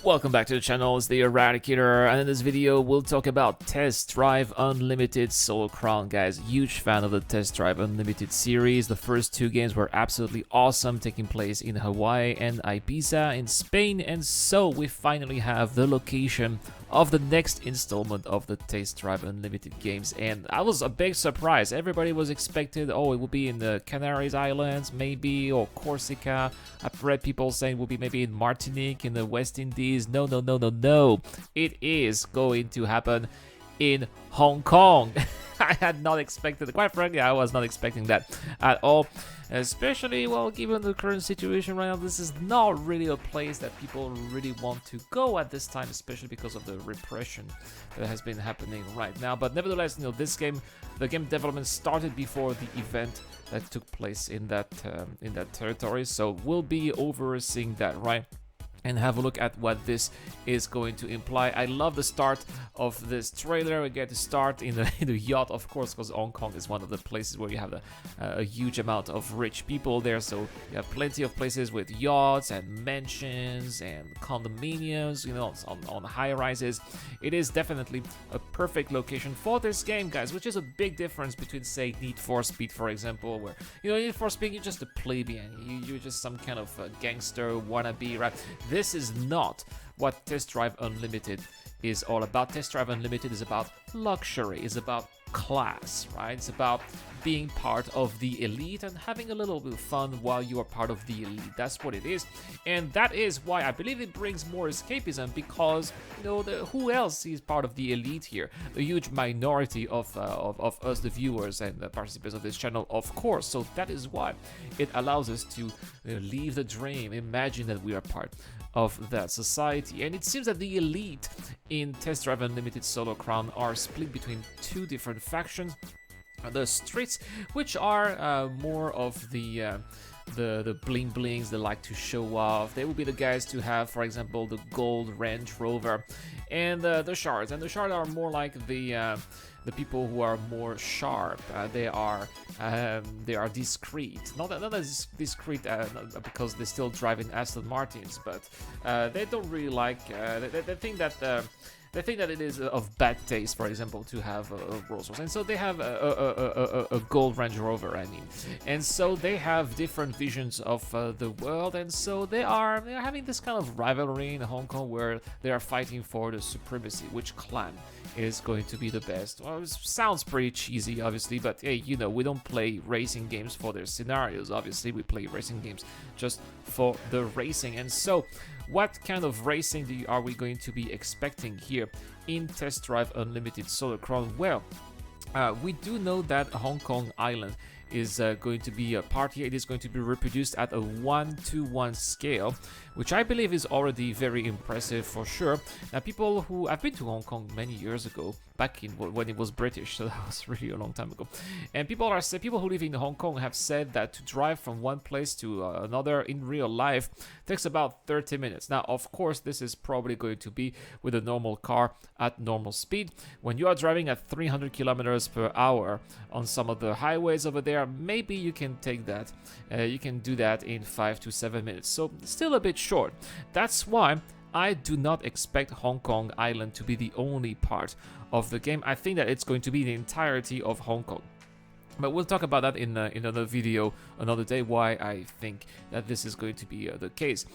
Welcome back to the channel, it's the Eradicator, and in this video we'll talk about Test Drive Unlimited Solo Crown. Guys, huge fan of the Test Drive Unlimited series. The first two games were absolutely awesome, taking place in Hawaii and Ibiza in Spain, and so we finally have the location of the next installment of the Test Drive Unlimited games. And I was a big surprise. Everybody was expected, oh, it will be in the Canaries Islands maybe, or Corsica. I've read people saying it will be maybe in Martinique in the West Indies. No. It is going to happen in Hong Kong. I had not expected, quite frankly, I was not expecting that at all. Especially, well, given the current situation right now, this is not really a place that people really want to go at this time, especially because of the repression that has been happening right now. But nevertheless, this game, the game development started before the event that took place in that territory, so we'll be overseeing that, right? And have a look at what this is going to imply. I love the start of this trailer. We get to start in the yacht, of course, because Hong Kong is one of the places where you have a huge amount of rich people there. So you have plenty of places with yachts and mansions and condominiums, on high rises. It is definitely a perfect location for this game, guys, which is a big difference between, say, Need for Speed, for example, where, Need for Speed, you're just a plebeian. You're just some kind of gangster wannabe, right? This is not what Test Drive Unlimited is all about. Test Drive Unlimited is about luxury, it's about class, right? It's about being part of the elite and having a little bit of fun while you are part of the elite. That's what it is, and that is why I believe it brings more escapism, because who else is part of the elite here? A huge minority of us, the viewers and the participants of this channel, of course. So that is why it allows us to leave the dream, imagine that we are part of that society. And it seems that the elite in Test Drive Unlimited Solo Crown are split between two different factions. The streets, which are more of the bling blings, they like to show off. They will be the guys to have, for example, the gold Range Rover, and the shards. And the shards are more like the people who are more sharp. They are discreet, not as discreet because they're still driving Aston Martins, but they don't really like. They think that. They think that it is of bad taste, for example, to have a Rolls Royce, and so they have a gold Range Rover, I mean, and so they have different visions of the world, and so they're having this kind of rivalry in Hong Kong where they are fighting for the supremacy, which clan is going to be the best. Well, it sounds pretty cheesy, obviously, but hey, we don't play racing games for their scenarios. Obviously, we play racing games just for the racing, and so. What kind of racing are we going to be expecting here in Test Drive Unlimited Solo Crown? Well, we do know that Hong Kong Island is going to be a part here. It is going to be reproduced at a 1:1 scale, which I believe is already very impressive for sure. Now, people who have been to Hong Kong many years ago, back in when it was British, so that was really a long time ago, and people who live in Hong Kong have said that to drive from one place to another in real life takes about 30 minutes. Now, of course, this is probably going to be with a normal car at normal speed. When you are driving at 300 kilometers per hour on some of the highways over there, maybe you can take that. You can do that in 5 to 7 minutes. So still a bit short. That's why I do not expect Hong Kong Island to be the only part of the game. I think that it's going to be the entirety of Hong Kong. But we'll talk about that in another video another day, why I think that this is going to be the case.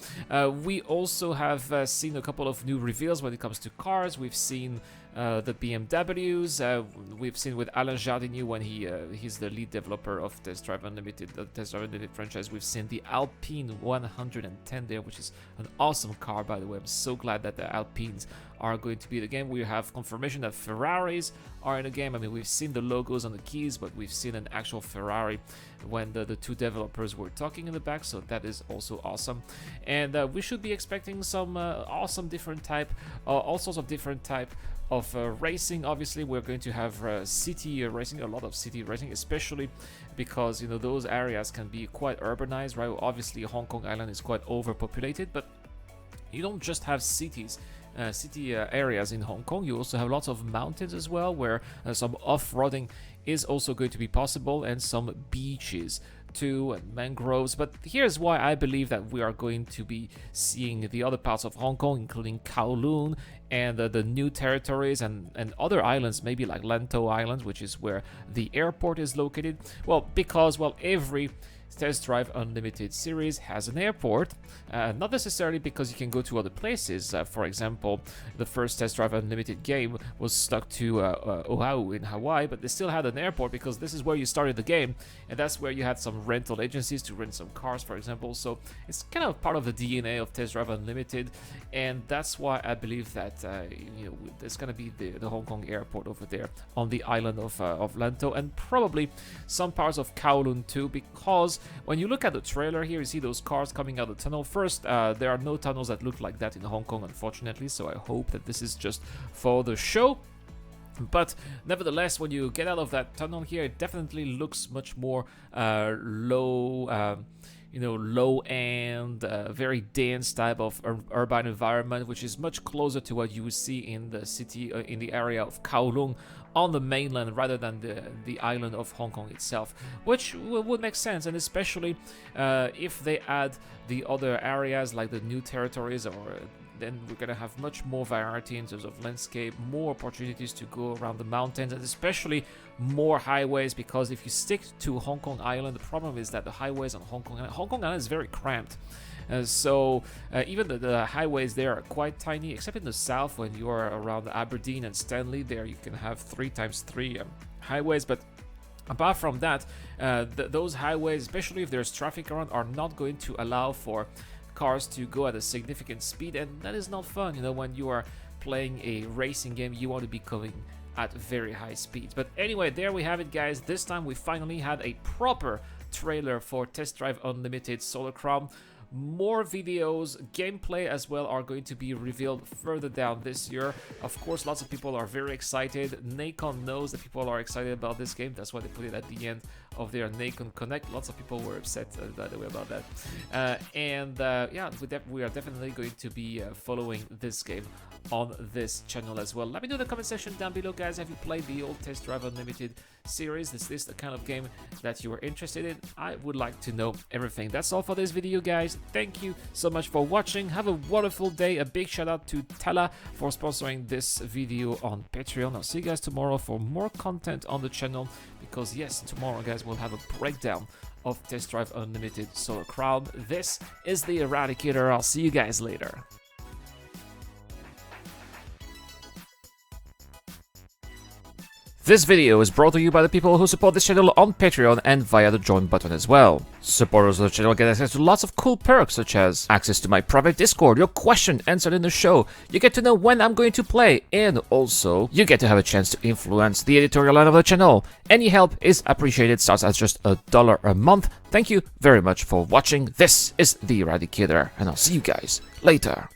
We also have seen a couple of new reveals when it comes to cars. We've seen the BMWs. We've seen with Alain Jardinier when he's the lead developer of Test Drive Unlimited, the Test Drive Unlimited franchise. We've seen the Alpine 110 there, which is an awesome car, by the way. I'm so glad that the Alpines are going to be in the game. We have confirmation that Ferraris are in the game. I mean, we've seen the logos on the keys, but we've seen an actual Ferrari when the two developers were talking in the back, so that is also awesome. And we should be expecting some awesome different type, all sorts of different type of racing. Obviously, we're going to have city racing, a lot of city racing, especially because those areas can be quite urbanized, right? Obviously, Hong Kong Island is quite overpopulated, but you don't just have cities. City areas in Hong Kong. You also have lots of mountains as well, where some off-roading is also going to be possible, and some beaches too, and mangroves. But here's why I believe that we are going to be seeing the other parts of Hong Kong, including Kowloon and the new territories and other islands, maybe like Lantau Island, which is where the airport is located. Well, because, well, every Test Drive Unlimited series has an airport, not necessarily because you can go to other places. For example, the first Test Drive Unlimited game was stuck to Oahu in Hawaii, but they still had an airport because this is where you started the game, and that's where you had some rental agencies to rent some cars, for example. So it's kind of part of the DNA of Test Drive Unlimited, and that's why I believe that there's gonna be the Hong Kong airport over there on the island of Lantau, and probably some parts of Kowloon too, because when you look at the trailer here, you see those cars coming out of the tunnel. First, there are no tunnels that look like that in Hong Kong, unfortunately, so I hope that this is just for the show. But nevertheless, when you get out of that tunnel here, it definitely looks much more low end, very dense type of urban environment, which is much closer to what you would see in the city, in the area of Kowloon on the mainland, rather than the island of Hong Kong itself, which would make sense. And especially if they add the other areas like the new territories, or then we're gonna have much more variety in terms of landscape, more opportunities to go around the mountains, and especially more highways, because if you stick to Hong Kong Island, the problem is that the highways on Hong Kong Island is very cramped. So even the highways there are quite tiny, except in the south when you are around Aberdeen and Stanley. There you can have 3x3 highways, but apart from that, those highways, especially if there's traffic around, are not going to allow for cars to go at a significant speed, and that is not fun. When you are playing a racing game, you want to be going at very high speeds. But anyway, there we have it, guys. This time we finally had a proper trailer for Test Drive Unlimited Solar Crown. More videos, gameplay as well, are going to be revealed further down this year. Of course, lots of people are very excited. Nacon knows that people are excited about this game. That's why they put it at the end of their Nacon Connect. Lots of people were upset, by the way, about that. Yeah, we are definitely going to be following this game on this channel as well. Let me know in the comment section down below, guys. Have you played the old Test Drive Unlimited series? Is this the kind of game that you are interested in? I would like to know everything. That's all for this video, guys. Thank you so much for watching. Have a wonderful day. A big shout out to Tala for sponsoring this video on Patreon. I'll see you guys tomorrow for more content on the channel, because yes, tomorrow, guys, we'll have a breakdown of Test Drive Unlimited Solar Crown. This is the Eradicator. I'll see you guys later. This video is brought to you by the people who support this channel on Patreon and via the join button as well. Supporters of the channel get access to lots of cool perks, such as access to my private Discord, your question answered in the show, you get to know when I'm going to play, and also you get to have a chance to influence the editorial line of the channel. Any help is appreciated, starts at just $1 a month. Thank you very much for watching. This is the Eradicator, and I'll see you guys later.